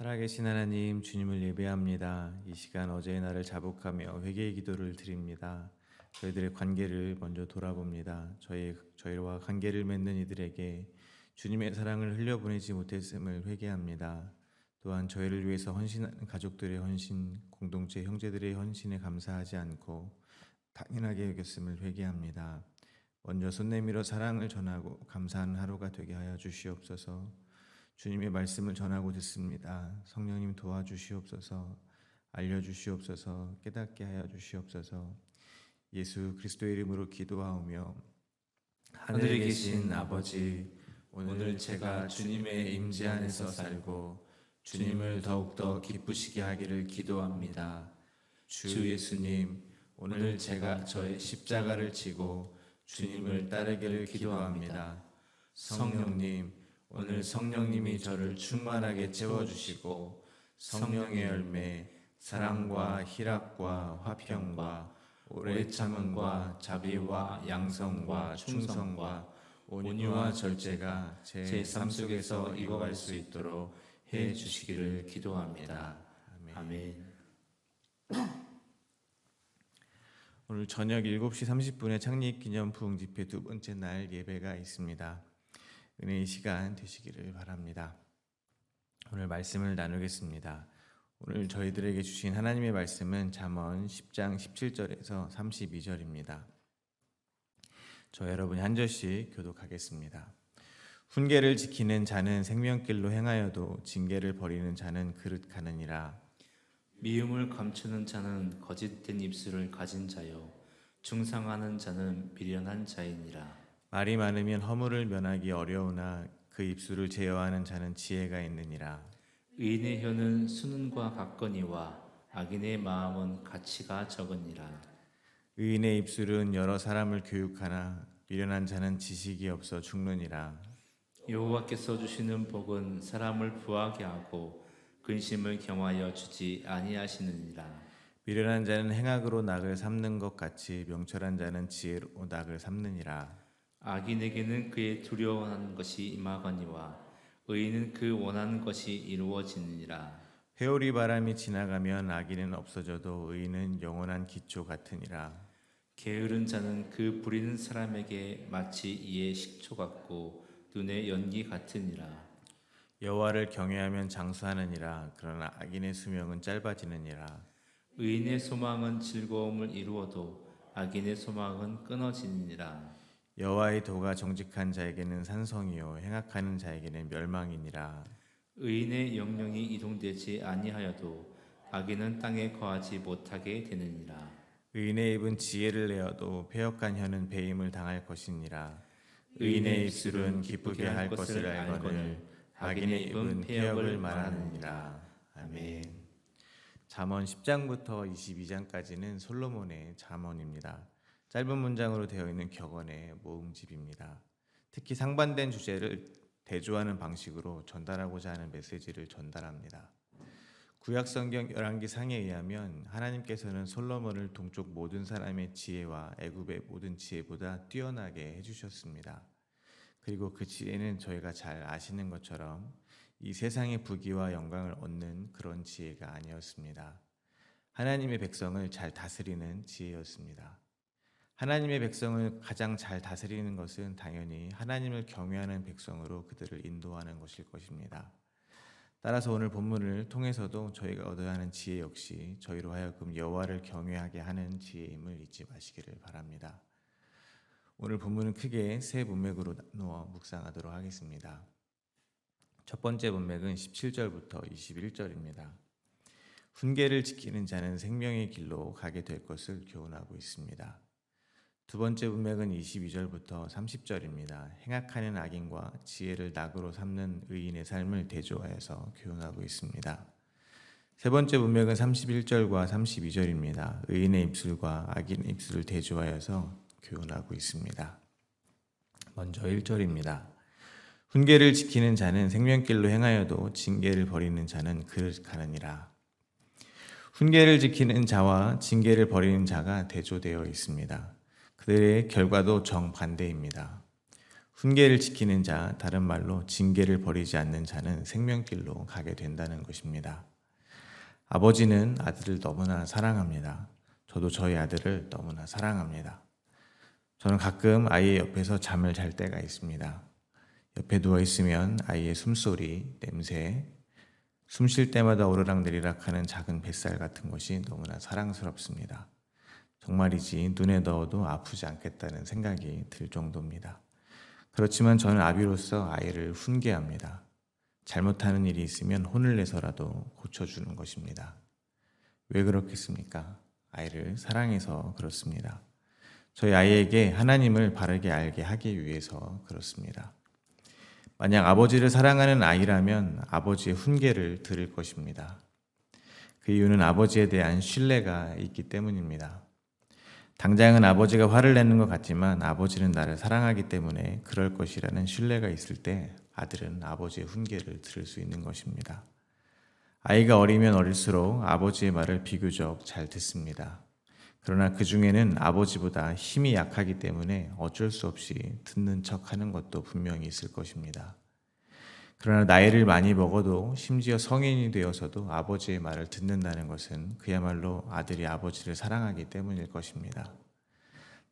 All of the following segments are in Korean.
살아계신 하나님, 주님을 예배합니다. 이 시간 어제의 날을 자복하며 회개의 기도를 드립니다. 저희들의 관계를 먼저 돌아봅니다. 저희와 관계를 맺는 이들에게 주님의 사랑을 흘려보내지 못했음을 회개합니다. 또한 저희를 위해서 헌신하는 가족들의 헌신, 공동체 형제들의 헌신에 감사하지 않고 당연하게 여겼음을 회개합니다. 먼저 손 내밀어 사랑을 전하고 감사하는 하루가 되게 하여 주시옵소서. 주님의 말씀을 전하고 듣습니다. 성령님 도와주시옵소서. 알려주시옵소서. 깨닫게 하여 주시옵소서. 예수 그리스도의 이름으로 기도하오며 하늘에 계신 아버지, 오늘 제가 주님의 임재 안에서 살고 주님을 더욱더 기쁘시게 하기를 기도합니다. 주 예수님, 오늘 제가 저의 십자가를 지고 주님을 따르기를 기도합니다. 성령님, 오늘 성령님이 저를 충만하게 채워주시고 성령의 열매, 사랑과 희락과 화평과 오래 참음과 자비와 양성과 충성과 온유와 절제가 제 삶 속에서 익어갈 수 있도록 해 주시기를 기도합니다. 아멘. 오늘 저녁 7시 30분에 창립기념 부흥집회 두 번째 날 예배가 있습니다. 은혜의 시간 되시기를 바랍니다. 오늘 말씀을 나누겠습니다. 오늘 저희들에게 주신 하나님의 말씀은 잠언 10장 17절에서 32절입니다. 저 여러분이 한 절씩 교독하겠습니다. 훈계를 지키는 자는 생명길로 행하여도 징계를 버리는 자는 그릇가느니라. 미움을 감추는 자는 거짓된 입술을 가진 자요 중상하는 자는 미련한 자이니라. 말이 많으면 허물을 면하기 어려우나 그 입술을 제어하는 자는 지혜가 있느니라. 의인의 혀는 수는과 같거니와 악인의 마음은 가치가 적으니라. 의인의 입술은 여러 사람을 교육하나 미련한 자는 지식이 없어 죽느니라. 여호와께서 주시는 복은 사람을 부하게 하고 근심을 겸하여 주지 아니하시느니라. 미련한 자는 행악으로 낙을 삼는 것 같이 명철한 자는 지혜로 낙을 삼느니라. 악인에게는 그의 두려워하는 것이 임하거니와 의인은 그 원하는 것이 이루어지느니라. 회오리 바람이 지나가면 악인은 없어져도 의인은 영원한 기초 같으니라. 게으른 자는 그 부리는 사람에게 마치 이의 식초 같고 눈의 연기 같으니라. 여호와를 경외하면 장수하느니라. 그러나 악인의 수명은 짧아지느니라. 의인의 소망은 즐거움을 이루어도 악인의 소망은 끊어지느니라. 여호와의 도가 정직한 자에게는 산성이요 행악하는 자에게는 멸망이니라. 의인의 영령이 이동되지 아니하여도 악인은 땅에 거하지 못하게 되느니라. 의인의 입은 지혜를 내어도 패역한 혀는 배임을 당할 것이니라. 의인의 입술은 기쁘게 할 것을 알거늘 악인의 입은 패역을 말하느니라. 아멘. 잠언 10장부터 22장까지는 솔로몬의 잠언입니다. 짧은 문장으로 되어 있는 격언의 모음집입니다. 특히 상반된 주제를 대조하는 방식으로 전달하고자 하는 메시지를 전달합니다. 구약성경 열왕기 상에 의하면 하나님께서는 솔로몬을 동쪽 모든 사람의 지혜와 애굽의 모든 지혜보다 뛰어나게 해주셨습니다. 그리고 그 지혜는 저희가 잘 아시는 것처럼 이 세상의 부귀와 영광을 얻는 그런 지혜가 아니었습니다. 하나님의 백성을 잘 다스리는 지혜였습니다. 하나님의 백성을 가장 잘 다스리는 것은 당연히 하나님을 경외하는 백성으로 그들을 인도하는 것일 것입니다. 따라서 오늘 본문을 통해서도 저희가 얻어야 하는 지혜 역시 저희로 하여금 여호와를 경외하게 하는 지혜임을 잊지 마시기를 바랍니다. 오늘 본문은 크게 세 문맥으로 나누어 묵상하도록 하겠습니다. 첫 번째 문맥은 17절부터 21절입니다. 훈계를 지키는 자는 생명의 길로 가게 될 것을 교훈하고 있습니다. 두 번째 문맥은 22절부터 30절입니다. 행악하는 악인과 지혜를 낙으로 삼는 의인의 삶을 대조하여서 교훈하고 있습니다. 세 번째 문맥은 31절과 32절입니다. 의인의 입술과 악인의 입술을 대조하여서 교훈하고 있습니다. 먼저 1절입니다. 훈계를 지키는 자는 생명길로 행하여도 징계를 버리는 자는 그릇가느니라. 훈계를 지키는 자와 징계를 버리는 자가 대조되어 있습니다. 그들의 결과도 정반대입니다. 훈계를 지키는 자, 다른 말로 징계를 버리지 않는 자는 생명길로 가게 된다는 것입니다. 아버지는 아들을 너무나 사랑합니다. 저도 저희 아들을 너무나 사랑합니다. 저는 가끔 아이의 옆에서 잠을 잘 때가 있습니다. 옆에 누워 있으면 아이의 숨소리, 냄새, 숨 쉴 때마다 오르락내리락 하는 작은 뱃살 같은 것이 너무나 사랑스럽습니다. 정말이지 눈에 넣어도 아프지 않겠다는 생각이 들 정도입니다. 그렇지만 저는 아비로서 아이를 훈계합니다. 잘못하는 일이 있으면 혼을 내서라도 고쳐주는 것입니다. 왜 그렇겠습니까? 아이를 사랑해서 그렇습니다. 저희 아이에게 하나님을 바르게 알게 하기 위해서 그렇습니다. 만약 아버지를 사랑하는 아이라면 아버지의 훈계를 들을 것입니다. 그 이유는 아버지에 대한 신뢰가 있기 때문입니다. 당장은 아버지가 화를 내는 것 같지만 아버지는 나를 사랑하기 때문에 그럴 것이라는 신뢰가 있을 때 아들은 아버지의 훈계를 들을 수 있는 것입니다. 아이가 어리면 어릴수록 아버지의 말을 비교적 잘 듣습니다. 그러나 그 중에는 아버지보다 힘이 약하기 때문에 어쩔 수 없이 듣는 척하는 것도 분명히 있을 것입니다. 그러나 나이를 많이 먹어도 심지어 성인이 되어서도 아버지의 말을 듣는다는 것은 그야말로 아들이 아버지를 사랑하기 때문일 것입니다.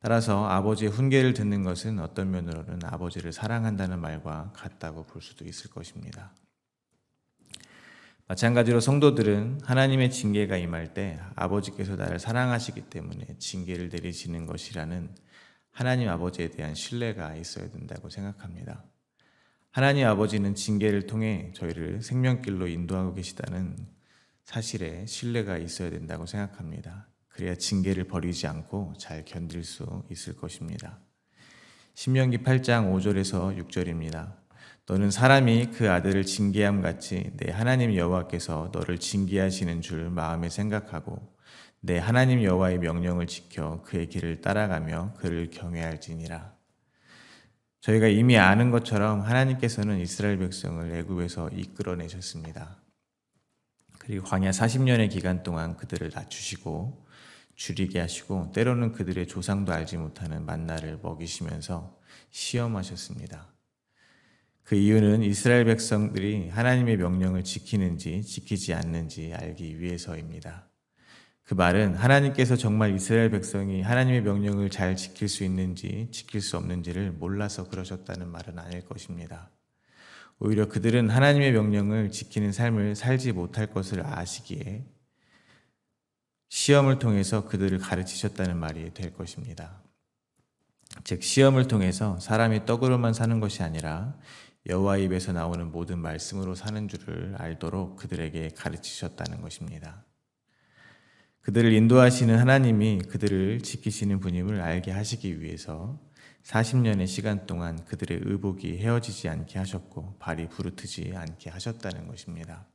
따라서 아버지의 훈계를 듣는 것은 어떤 면으로는 아버지를 사랑한다는 말과 같다고 볼 수도 있을 것입니다. 마찬가지로 성도들은 하나님의 징계가 임할 때 아버지께서 나를 사랑하시기 때문에 징계를 내리시는 것이라는 하나님 아버지에 대한 신뢰가 있어야 된다고 생각합니다. 하나님 아버지는 징계를 통해 저희를 생명길로 인도하고 계시다는 사실에 신뢰가 있어야 된다고 생각합니다. 그래야 징계를 버리지 않고 잘 견딜 수 있을 것입니다. 신명기 8장 5절에서 6절입니다. 너는 사람이 그 아들을 징계함 같이 내 하나님 여호와께서 너를 징계하시는 줄 마음에 생각하고 내 하나님 여호와의 명령을 지켜 그의 길을 따라가며 그를 경외할지니라. 저희가 이미 아는 것처럼 하나님께서는 이스라엘 백성을 애굽에서 이끌어내셨습니다. 그리고 광야 40년의 기간 동안 그들을 낮추시고 줄이게 하시고 때로는 그들의 조상도 알지 못하는 만나를 먹이시면서 시험하셨습니다. 그 이유는 이스라엘 백성들이 하나님의 명령을 지키는지 지키지 않는지 알기 위해서입니다. 그 말은 하나님께서 정말 이스라엘 백성이 하나님의 명령을 잘 지킬 수 있는지 지킬 수 없는지를 몰라서 그러셨다는 말은 아닐 것입니다. 오히려 그들은 하나님의 명령을 지키는 삶을 살지 못할 것을 아시기에 시험을 통해서 그들을 가르치셨다는 말이 될 것입니다. 즉 시험을 통해서 사람이 떡으로만 사는 것이 아니라 여호와 입에서 나오는 모든 말씀으로 사는 줄을 알도록 그들에게 가르치셨다는 것입니다. 그들을 인도하시는 하나님이 그들을 지키시는 분임을 알게 하시기 위해서 40년의 시간 동안 그들의 의복이 헤어지지 않게 하셨고 발이 부르트지 않게 하셨다는 것입니다.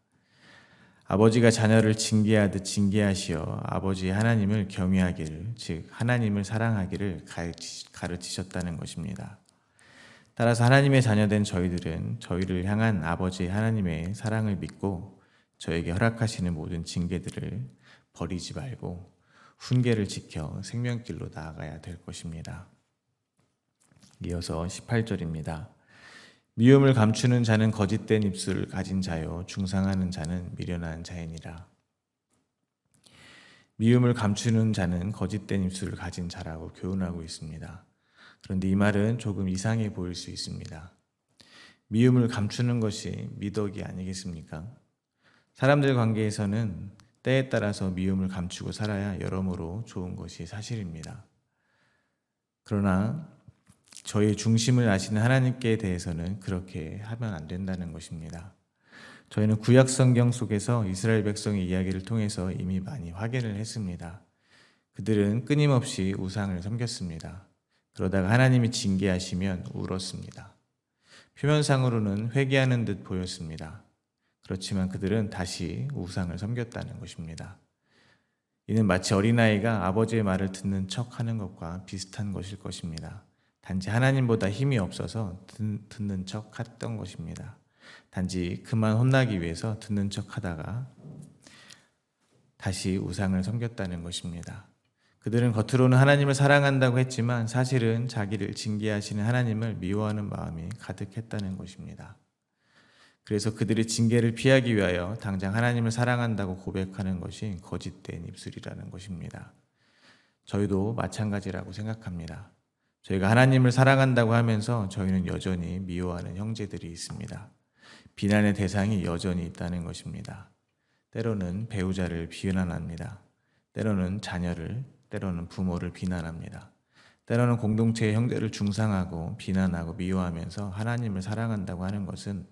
아버지가 자녀를 징계하듯 징계하시어 아버지 하나님을 경외하기를, 즉 하나님을 사랑하기를 가르치셨다는 것입니다. 따라서 하나님의 자녀된 저희들은 저희를 향한 아버지 하나님의 사랑을 믿고 저에게 허락하시는 모든 징계들을 버리지 말고 훈계를 지켜 생명길로 나아가야 될 것입니다. 이어서 18절입니다. 미움을 감추는 자는 거짓된 입술을 가진 자요 중상하는 자는 미련한 자이니라. 미움을 감추는 자는 거짓된 입술을 가진 자라고 교훈하고 있습니다. 그런데 이 말은 조금 이상해 보일 수 있습니다. 미움을 감추는 것이 미덕이 아니겠습니까? 사람들 관계에서는 때에 따라서 미움을 감추고 살아야 여러모로 좋은 것이 사실입니다. 그러나 저의 중심을 아시는 하나님께 대해서는 그렇게 하면 안 된다는 것입니다. 저희는 구약 성경 속에서 이스라엘 백성의 이야기를 통해서 이미 많이 확인을 했습니다. 그들은 끊임없이 우상을 섬겼습니다. 그러다가 하나님이 징계하시면 울었습니다. 표면상으로는 회개하는 듯 보였습니다. 그렇지만 그들은 다시 우상을 섬겼다는 것입니다. 이는 마치 어린아이가 아버지의 말을 듣는 척하는 것과 비슷한 것일 것입니다. 단지 하나님보다 힘이 없어서 듣는 척 했던 것입니다. 단지 그만 혼나기 위해서 듣는 척 하다가 다시 우상을 섬겼다는 것입니다. 그들은 겉으로는 하나님을 사랑한다고 했지만 사실은 자기를 징계하시는 하나님을 미워하는 마음이 가득했다는 것입니다. 그래서 그들의 징계를 피하기 위하여 당장 하나님을 사랑한다고 고백하는 것이 거짓된 입술이라는 것입니다. 저희도 마찬가지라고 생각합니다. 저희가 하나님을 사랑한다고 하면서 저희는 여전히 미워하는 형제들이 있습니다. 비난의 대상이 여전히 있다는 것입니다. 때로는 배우자를 비난합니다. 때로는 자녀를, 때로는 부모를 비난합니다. 때로는 공동체의 형제를 중상하고 비난하고 미워하면서 하나님을 사랑한다고 하는 것은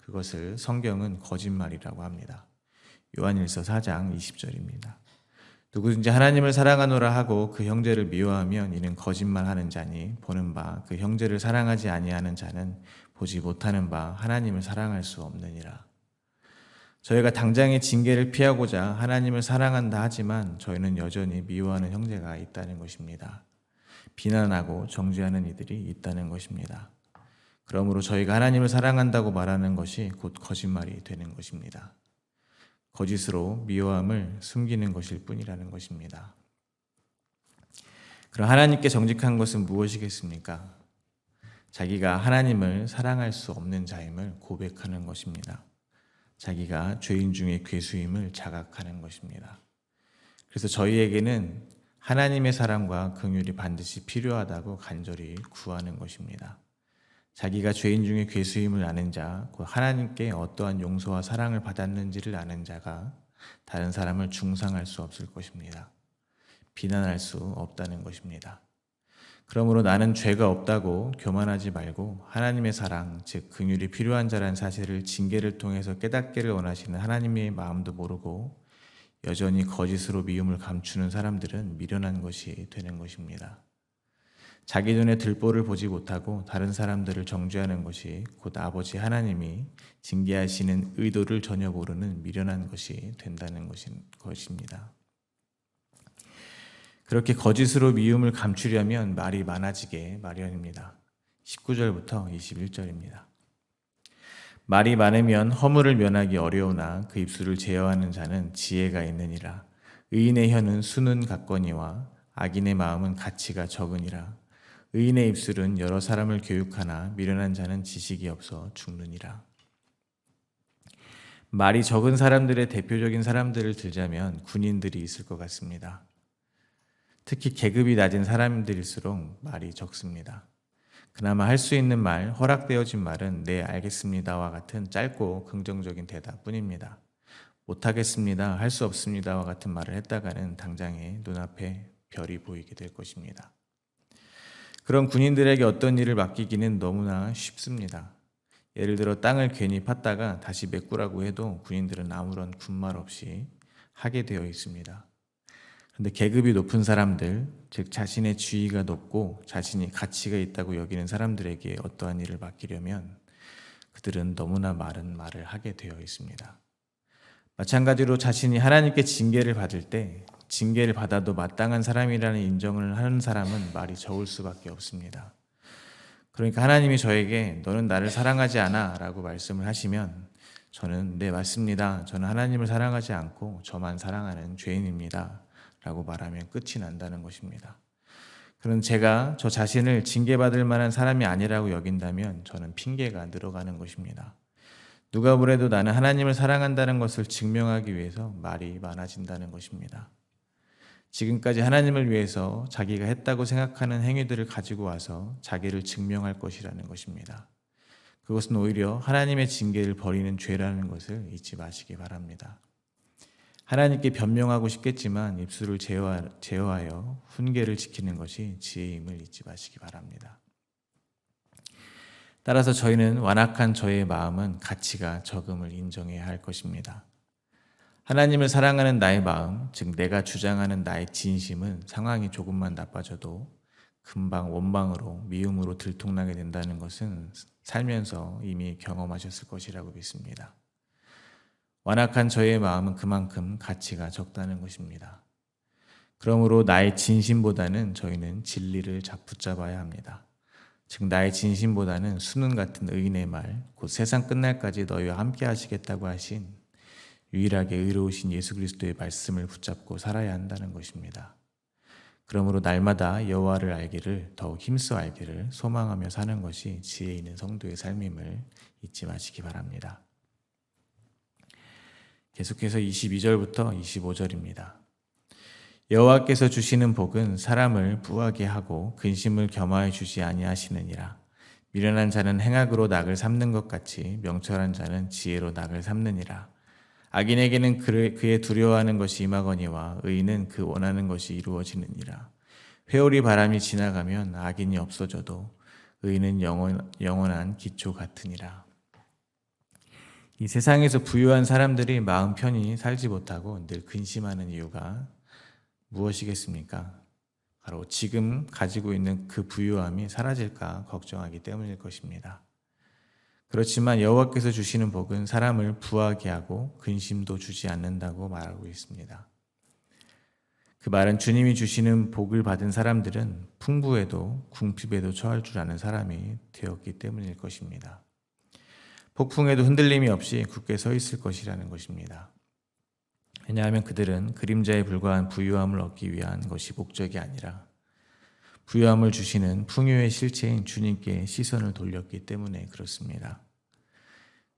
그것을 성경은 거짓말이라고 합니다. 요한일서 4장 20절입니다. 누구든지 하나님을 사랑하노라 하고 그 형제를 미워하면 이는 거짓말하는 자니 보는 바 그 형제를 사랑하지 아니하는 자는 보지 못하는 바 하나님을 사랑할 수 없느니라. 저희가 당장의 징계를 피하고자 하나님을 사랑한다 하지만 저희는 여전히 미워하는 형제가 있다는 것입니다. 비난하고 정죄하는 이들이 있다는 것입니다. 그러므로 저희가 하나님을 사랑한다고 말하는 것이 곧 거짓말이 되는 것입니다. 거짓으로 미워함을 숨기는 것일 뿐이라는 것입니다. 그럼 하나님께 정직한 것은 무엇이겠습니까? 자기가 하나님을 사랑할 수 없는 자임을 고백하는 것입니다. 자기가 죄인 중에 괴수임을 자각하는 것입니다. 그래서 저희에게는 하나님의 사랑과 긍휼이 반드시 필요하다고 간절히 구하는 것입니다. 자기가 죄인 중에 괴수임을 아는 자, 곧 하나님께 어떠한 용서와 사랑을 받았는지를 아는 자가 다른 사람을 중상할 수 없을 것입니다. 비난할 수 없다는 것입니다. 그러므로 나는 죄가 없다고 교만하지 말고 하나님의 사랑, 즉 긍휼이 필요한 자란 사실을 징계를 통해서 깨닫기를 원하시는 하나님의 마음도 모르고 여전히 거짓으로 미움을 감추는 사람들은 미련한 것이 되는 것입니다. 자기 눈에 들보를 보지 못하고 다른 사람들을 정죄하는 것이 곧 아버지 하나님이 징계하시는 의도를 전혀 모르는 미련한 것이 된다는 것입니다. 그렇게 거짓으로 미움을 감추려면 말이 많아지게 마련입니다. 19절부터 21절입니다. 말이 많으면 허물을 면하기 어려우나 그 입술을 제어하는 자는 지혜가 있느니라. 의인의 혀는 수는 같거니와 악인의 마음은 가치가 적으니라. 의인의 입술은 여러 사람을 교육하나 미련한 자는 지식이 없어 죽느니라. 말이 적은 사람들의 대표적인 사람들을 들자면 군인들이 있을 것 같습니다. 특히 계급이 낮은 사람들일수록 말이 적습니다. 그나마 할 수 있는 말, 허락되어진 말은 네 알겠습니다와 같은 짧고 긍정적인 대답뿐입니다. 못하겠습니다, 할 수 없습니다와 같은 말을 했다가는 당장에 눈앞에 별이 보이게 될 것입니다. 그런 군인들에게 어떤 일을 맡기기는 너무나 쉽습니다. 예를 들어 땅을 괜히 팠다가 다시 메꾸라고 해도 군인들은 아무런 군말 없이 하게 되어 있습니다. 그런데 계급이 높은 사람들, 즉 자신의 지위가 높고 자신이 가치가 있다고 여기는 사람들에게 어떠한 일을 맡기려면 그들은 너무나 많은 말을 하게 되어 있습니다. 마찬가지로 자신이 하나님께 징계를 받을 때 징계를 받아도 마땅한 사람이라는 인정을 하는 사람은 말이 적을 수밖에 없습니다. 그러니까 하나님이 저에게 너는 나를 사랑하지 않아 라고 말씀을 하시면 저는 네 맞습니다. 저는 하나님을 사랑하지 않고 저만 사랑하는 죄인입니다 라고 말하면 끝이 난다는 것입니다. 그런 제가 저 자신을 징계받을 만한 사람이 아니라고 여긴다면 저는 핑계가 늘어가는 것입니다. 누가 뭐래도 나는 하나님을 사랑한다는 것을 증명하기 위해서 말이 많아진다는 것입니다. 지금까지 하나님을 위해서 자기가 했다고 생각하는 행위들을 가지고 와서 자기를 증명할 것이라는 것입니다. 그것은 오히려 하나님의 징계를 버리는 죄라는 것을 잊지 마시기 바랍니다. 하나님께 변명하고 싶겠지만 입술을 제어하여 훈계를 지키는 것이 지혜임을 잊지 마시기 바랍니다. 따라서 저희는 완악한 저의 마음은 가치가 적음을 인정해야 할 것입니다. 하나님을 사랑하는 나의 마음, 즉 내가 주장하는 나의 진심은 상황이 조금만 나빠져도 금방 원망으로 미움으로 들통나게 된다는 것은 살면서 이미 경험하셨을 것이라고 믿습니다. 완악한 저의 마음은 그만큼 가치가 적다는 것입니다. 그러므로 나의 진심보다는 저희는 진리를 붙잡아야 합니다. 즉 나의 진심보다는 수능 같은 의인의 말, 곧 세상 끝날까지 너희와 함께 하시겠다고 하신 유일하게 의로우신 예수 그리스도의 말씀을 붙잡고 살아야 한다는 것입니다. 그러므로 날마다 여호와를 알기를 더욱 힘써 알기를 소망하며 사는 것이 지혜 있는 성도의 삶임을 잊지 마시기 바랍니다. 계속해서 22절부터 25절입니다. 여호와께서 주시는 복은 사람을 부하게 하고 근심을 겸하여 주지 아니하시느니라. 미련한 자는 행악으로 낙을 삼는 것 같이 명철한 자는 지혜로 낙을 삼느니라. 악인에게는 그의 두려워하는 것이 임하거니와 의인은 그 원하는 것이 이루어지느니라. 회오리 바람이 지나가면 악인이 없어져도 의인은 영원한 기초 같으니라. 이 세상에서 부유한 사람들이 마음 편히 살지 못하고 늘 근심하는 이유가 무엇이겠습니까? 바로 지금 가지고 있는 그 부유함이 사라질까 걱정하기 때문일 것입니다. 그렇지만 여호와께서 주시는 복은 사람을 부하게 하고 근심도 주지 않는다고 말하고 있습니다. 그 말은 주님이 주시는 복을 받은 사람들은 풍부에도 궁핍에도 처할 줄 아는 사람이 되었기 때문일 것입니다. 폭풍에도 흔들림이 없이 굳게 서 있을 것이라는 것입니다. 왜냐하면 그들은 그림자에 불과한 부유함을 얻기 위한 것이 목적이 아니라 부유함을 주시는 풍요의 실체인 주님께 시선을 돌렸기 때문에 그렇습니다.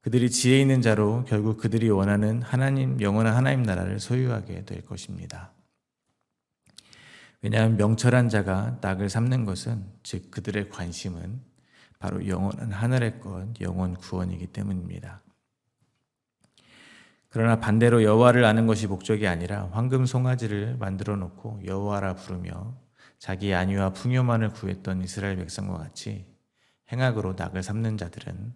그들이 지혜 있는 자로 결국 그들이 원하는 영원한 하나님 나라를 소유하게 될 것입니다. 왜냐하면 명철한 자가 낙을 삼는 것은, 즉 그들의 관심은 바로 영원한 하늘의 것, 영원 구원이기 때문입니다. 그러나 반대로 여호와를 아는 것이 목적이 아니라 황금 송아지를 만들어 놓고 여호와라 부르며 자기의 안위와 풍요만을 구했던 이스라엘 백성과 같이 행악으로 낙을 삼는 자들은,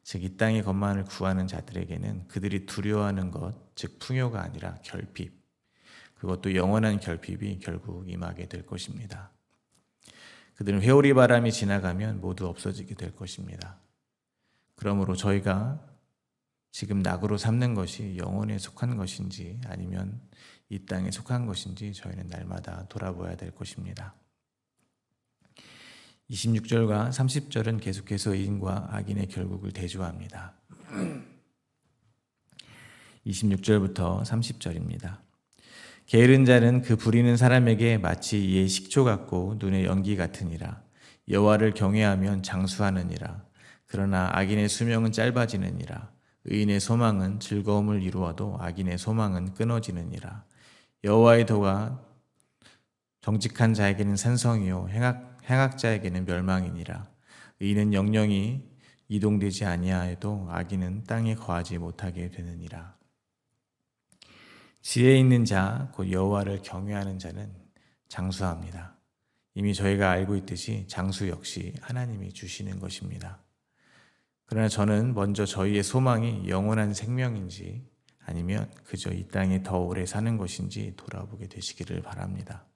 즉 이 땅의 것만을 구하는 자들에게는 그들이 두려워하는 것, 즉 풍요가 아니라 결핍, 그것도 영원한 결핍이 결국 임하게 될 것입니다. 그들은 회오리 바람이 지나가면 모두 없어지게 될 것입니다. 그러므로 저희가 지금 낙으로 삼는 것이 영혼에 속한 것인지 아니면 이 땅에 속한 것인지 저희는 날마다 돌아보아야 될 것입니다. 26절과 30절은 계속해서 의인과 악인의 결국을 대조합니다. 26절부터 30절입니다. 게으른 자는 그 부리는 사람에게 마치 이의 식초 같고 눈의 연기 같으니라. 여호와를 경외하면 장수하느니라. 그러나 악인의 수명은 짧아지느니라. 의인의 소망은 즐거움을 이루어도 악인의 소망은 끊어지느니라. 여호와의 도가 정직한 자에게는 산성이요 행악자에게는 멸망이니라. 의인은 영영이 이동되지 아니하여도 악인은 땅에 거하지 못하게 되느니라. 지혜 있는 자, 곧 여호와를 경외하는 자는 장수합니다. 이미 저희가 알고 있듯이 장수 역시 하나님이 주시는 것입니다. 그러나 저는 먼저 저희의 소망이 영원한 생명인지 아니면 그저 이 땅에 더 오래 사는 것인지 돌아보게 되시기를 바랍니다.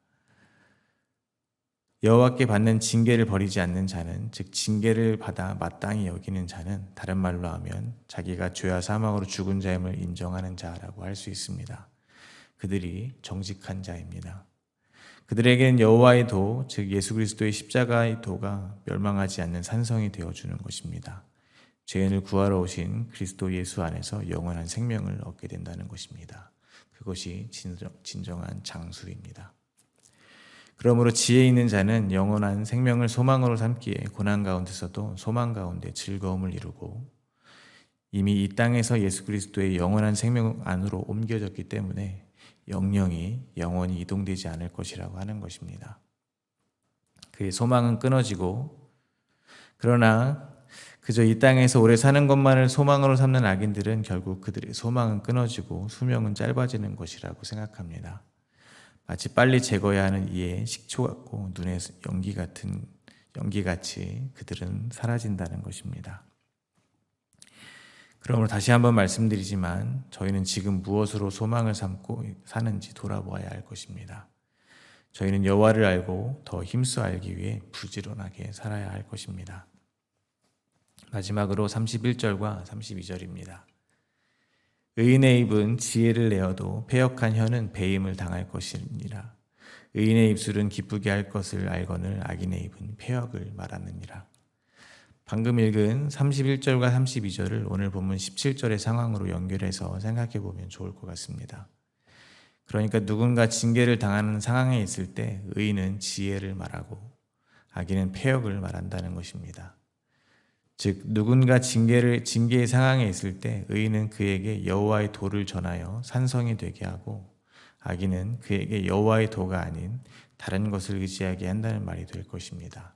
여호와께 받는 징계를 버리지 않는 자는, 즉 징계를 받아 마땅히 여기는 자는, 다른 말로 하면 자기가 죄와 사망으로 죽은 자임을 인정하는 자라고 할 수 있습니다. 그들이 정직한 자입니다. 그들에게는 여호와의 도, 즉 예수 그리스도의 십자가의 도가 멸망하지 않는 산성이 되어주는 것입니다. 죄인을 구하러 오신 그리스도 예수 안에서 영원한 생명을 얻게 된다는 것입니다. 그것이 진정한 장수입니다. 그러므로 지혜 있는 자는 영원한 생명을 소망으로 삼기에 고난 가운데서도 소망 가운데 즐거움을 이루고 이미 이 땅에서 예수 그리스도의 영원한 생명 안으로 옮겨졌기 때문에 영영이 영원히 이동되지 않을 것이라고 하는 것입니다. 그의 소망은 끊어지고, 그러나 그저 이 땅에서 오래 사는 것만을 소망으로 삼는 악인들은 결국 그들의 소망은 끊어지고 수명은 짧아지는 것이라고 생각합니다. 마치 빨리 제거해야 하는 이의 식초 같고 눈의 연기같이 그들은 사라진다는 것입니다. 그러므로 다시 한번 말씀드리지만 저희는 지금 무엇으로 소망을 삼고 사는지 돌아보아야 할 것입니다. 저희는 여호와를 알고 더 힘써 알기 위해 부지런하게 살아야 할 것입니다. 마지막으로 31절과 32절입니다. 의인의 입은 지혜를 내어도 패역한 혀는 배임을 당할 것이니라. 의인의 입술은 기쁘게 할 것을 알거늘 악인의 입은 패역을 말하느니라. 방금 읽은 31절과 32절을 오늘 본문 17절의 상황으로 연결해서 생각해 보면 좋을 것 같습니다. 그러니까 누군가 징계를 당하는 상황에 있을 때 의인은 지혜를 말하고 악인은 패역을 말한다는 것입니다. 즉 누군가 징계의 상황에 있을 때 의인은 그에게 여호와의 도를 전하여 산성이 되게 하고 악인은 그에게 여호와의 도가 아닌 다른 것을 의지하게 한다는 말이 될 것입니다.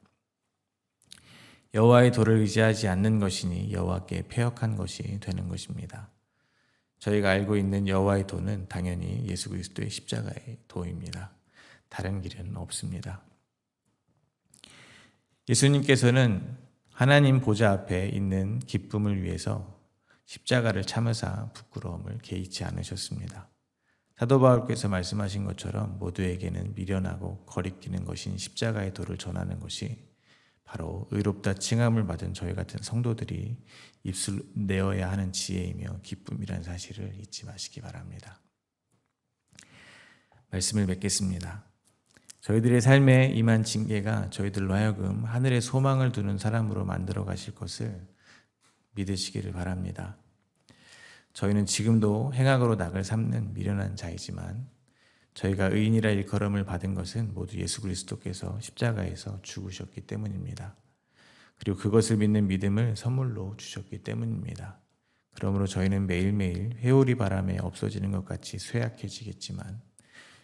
여호와의 도를 의지하지 않는 것이니 여호와께 패역한 것이 되는 것입니다. 저희가 알고 있는 여호와의 도는 당연히 예수 그리스도의 십자가의 도입니다. 다른 길은 없습니다. 예수님께서는 하나님 보좌 앞에 있는 기쁨을 위해서 십자가를 참으사 부끄러움을 개의치 않으셨습니다. 사도 바울께서 말씀하신 것처럼 모두에게는 미련하고 거리끼는 것인 십자가의 도를 전하는 것이 바로 의롭다 칭함을 받은 저희 같은 성도들이 입술 내어야 하는 지혜이며 기쁨이라는 사실을 잊지 마시기 바랍니다. 말씀을 맺겠습니다. 저희들의 삶에 임한 징계가 저희들로 하여금 하늘에 소망을 두는 사람으로 만들어 가실 것을 믿으시기를 바랍니다. 저희는 지금도 행악으로 낙을 삼는 미련한 자이지만 저희가 의인이라 일컬음을 받은 것은 모두 예수 그리스도께서 십자가에서 죽으셨기 때문입니다. 그리고 그것을 믿는 믿음을 선물로 주셨기 때문입니다. 그러므로 저희는 매일매일 회오리 바람에 없어지는 것 같이 쇠약해지겠지만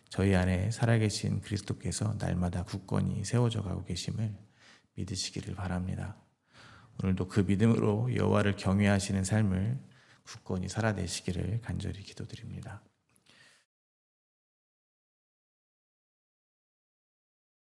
저희 안에 살아계신 그리스도께서 날마다 굳건히 세워져 가고 계심을 믿으시기를 바랍니다. 오늘도 그 믿음으로 여호와를 경외하시는 삶을 굳건히 살아내시기를 간절히 기도드립니다.